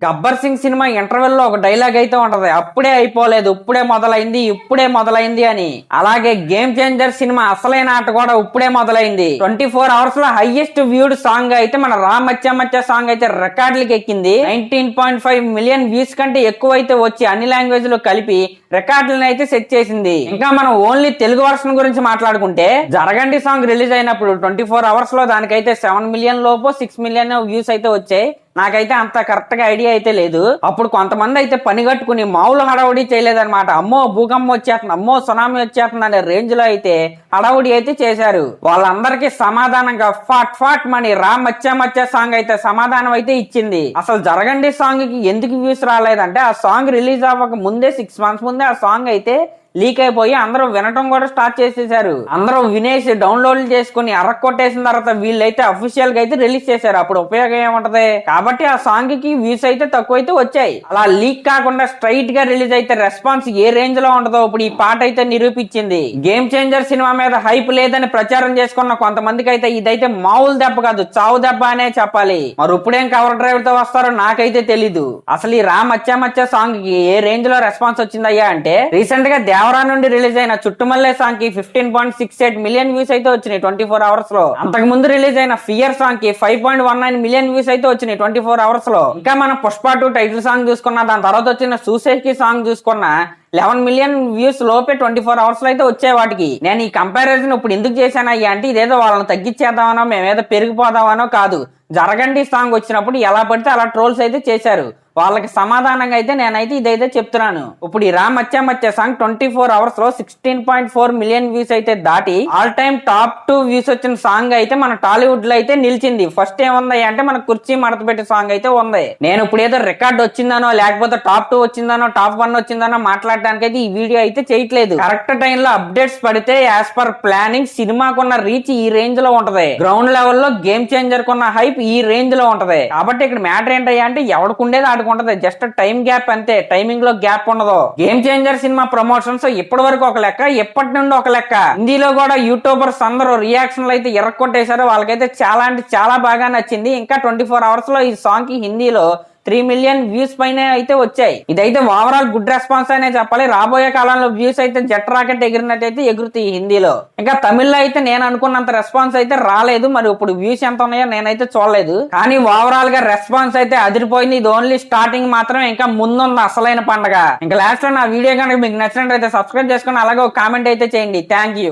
Gabbar Singh cinema interval లో ఒక dialogue అయితే ఉంటది, అప్పుడే అయిపోలేదు ఇప్పుడే మొదలైంది అని. అలాగే గేమ్ చేంజర్ సినిమా అసలైన ఆట కూడా ఇప్పుడే మొదలైంది. 24 అవర్స్ లో హైయెస్ట్ వ్యూడ్ సాంగ్ అయితే మన రా మచ్చ మచ్చ సాంగ్ అయితే రికార్డులకి ఎక్కింది. 19.5 మిలియన్ వ్యూస్ కంటే ఎక్కువ అయితే వచ్చి అన్ని లాంగ్వేజ్ లో కలిపి రికార్డులను అయితే సెట్ చేసింది. ఇంకా మనం ఓన్లీ తెలుగు వర్షన్ గురించి మాట్లాడుకుంటే జరగండి సాంగ్ రిలీజ్ అయినప్పుడు 24 అవర్స్ లో దానికైతే 7 మిలియన్ లోపు 6 మిలియన్ వ్యూస్ అయితే వచ్చాయి. నాకైతే అంత కరెక్ట్ గా ఐడియా అయితే లేదు. అప్పుడు కొంతమంది అయితే పని కట్టుకుని మామూలు హడావుడి చేయలేదన్నమాట. అమ్మో భూకంపం వచ్చేస్తుంది, అమ్మో సునామీ వచ్చేస్తుంది అనే రేంజ్ లో అయితే హడావుడి అయితే చేశారు. వాళ్ళందరికీ సమాధానంగా ఫాట్ ఫాట్ మని రా మచ్చా మచ్చా సాంగ్ అయితే సమాధానం అయితే ఇచ్చింది. అసలు జరగండి సాంగ్ కి ఎందుకు వ్యూస్ రాలేదంటే ఆ సాంగ్ రిలీజ్ అవ్వక ముందే 6 మంత్స్ ముందే ఆ సాంగ్ అయితే లీక్ అయిపోయి అందరూ వినటం కూడా స్టార్ట్ చేసేసారు. అందరూ వినేసి డౌన్లోడ్ చేసుకుని కొట్టేసిన తర్వాత వీళ్ళైతే అఫీషియల్ గా అయితే రిలీజ్ చేశారు. అప్పుడు ఉపయోగం ఏముంటది కాబట్టి ఆ సాంగ్ కి వ్యూస్ అయితే తక్కువైతే వచ్చాయి. అలా లీక్ కాకుండా స్ట్రైట్ గా రిలీజ్ అయితే రెస్పాన్స్ ఏ రేంజ్ లో ఉంటదో ఇప్పుడు ఈ పాట అయితే నిరూపించింది. గేమ్ చేంజర్ సినిమా మీద హైప్ లేదని ప్రచారం చేసుకున్న కొంతమందికి అయితే ఇదైతే మామూలు దెబ్బ కాదు, చావు దెబ్బ అనే చెప్పాలి. మరి ఇప్పుడేం కవర్ డ్రైవ్ తో వస్తారో నాకైతే తెలీదు. అసలు ఈ రా మచ్చా మచ్చా సాంగ్ కి ఏ రేంజ్ లో రెస్పాన్స్ వచ్చిందయ్యా అంటే రీసెంట్ గా దేవరా నుండి రిలీజ్ అయిన చుట్టుమల్లే సాంగ్ కి 15.68 మిలియన్ వ్యూస్ అయితే వచ్చినాయి 24 అవర్స్ లో. అంతకు ముందు రిలీజ్ అయిన ఫియర్ సాంగ్ కి 5.19 మిలియన్ వ్యూస్ అయితే వచ్చినాయి 24 అవర్స్ లో. ఇంకా మనం పుష్ప 2 టైటిల్ సాంగ్ చూసుకున్నా, దాని తర్వాత వచ్చిన సూసైడ్ కి సాంగ్ చూసుకున్నా 11 మిలియన్ వ్యూస్ లోపే 24 అవర్స్ లో అయితే వచ్చాయి వాటికి. నేను ఈ కంపారిజన్ ఇప్పుడు ఎందుకు చేశానయ్యా అంటే ఇదేదో వాళ్ళని తగ్గించేద్దామనో మేమేదో పెరిగిపోదామనో కాదు. జరగండి సాంగ్ వచ్చినప్పుడు ఎలా పడితే అలా ట్రోల్స్ అయితే చేశారు. వాళ్ళకి సమాధానంగా అయితే నేనైతే ఇదైతే చెప్తున్నాను. ఇప్పుడు ఈ రా మచ్చా మచ్చా సాంగ్ 24 అవర్స్ లో 16.4 మిలియన్ వ్యూస్ అయితే దాటి ఆల్ టైమ్ టాప్ 2 వ్యూస్ వచ్చిన సాంగ్ అయితే మన టాలీవుడ్ లో అయితే నిలిచింది. ఫస్ట్ ఏముంది అంటే మన కుర్చీ మడత పెట్టే సాంగ్ అయితే ఉంది. నేను ఇప్పుడు ఏదో రికార్డ్ వచ్చిందనో లేకపోతే టాప్ 2 వచ్చిందనో టాప్ 1 వచ్చిందనో మాట్లాడడానికి అయితే ఈ వీడియో అయితే చేయట్లేదు. కరెక్ట్ టైం లో అప్డేట్స్ పడితే యాజ్ పర్ ప్లానింగ్ సినిమాకున్న రీచ్ ఈ రేంజ్ లో ఉంటది. గ్రౌండ్ లెవెల్ లో గేమ్ చేంజర్ కున్న హైప్ ఈ రేంజ్ లో ఉంటది. కాబట్టి ఇక్కడ మ్యాటర్ ఏంటయ్యా అంటే ఎవడుకుండేది ఆడుకుంటది, జస్ట్ టైం గ్యాప్ అంతే, టైమింగ్ లో గ్యాప్ ఉండదు. గేమ్ చేంజర్ సినిమా ప్రమోషన్స్ ఇప్పటి వరకు ఒక లెక్క, ఎప్పటి నుండి ఒక లెక్క. హిందీలో కూడా యూట్యూబర్స్ అందరూ రియాక్షన్లు అయితే ఎర్రకొట్టేశారు. వాళ్ళకైతే చాలా అంటే చాలా బాగా నచ్చింది. ఇంకా 24 అవర్స్ లో ఈ సాంగ్ కి హిందీలో 3 మిలియన్ వ్యూస్ పైన అయితే వచ్చాయి. ఇదైతే ఓవరాల్ గుడ్ రెస్పాన్స్ అనే చెప్పాలి. రాబోయే కాలంలో వ్యూస్ అయితే జెట్ రాకెట్ ఎగిరినట్టయితే ఎగురుతాయి హిందీలో. ఇంకా తమిళ్లో అయితే నేను అనుకున్నంత రెస్పాన్స్ అయితే రాలేదు. మరి ఇప్పుడు వ్యూస్ ఎంత ఉన్నాయో నేనైతే చూడలేదు. కానీ ఓవరాల్ గా రెస్పాన్స్ అయితే అదిరిపోయింది. ఇది ఓన్లీ స్టార్టింగ్ మాత్రమే, ఇంకా ముందున్న అసలైన పండగ. ఇంకా లాస్ట్ లో నా వీడియో కనుక మీకు నచ్చినట్లయితే సబ్స్క్రైబ్ చేసుకుని అలాగే ఒక కామెంట్ అయితే చేయండి. Thank you.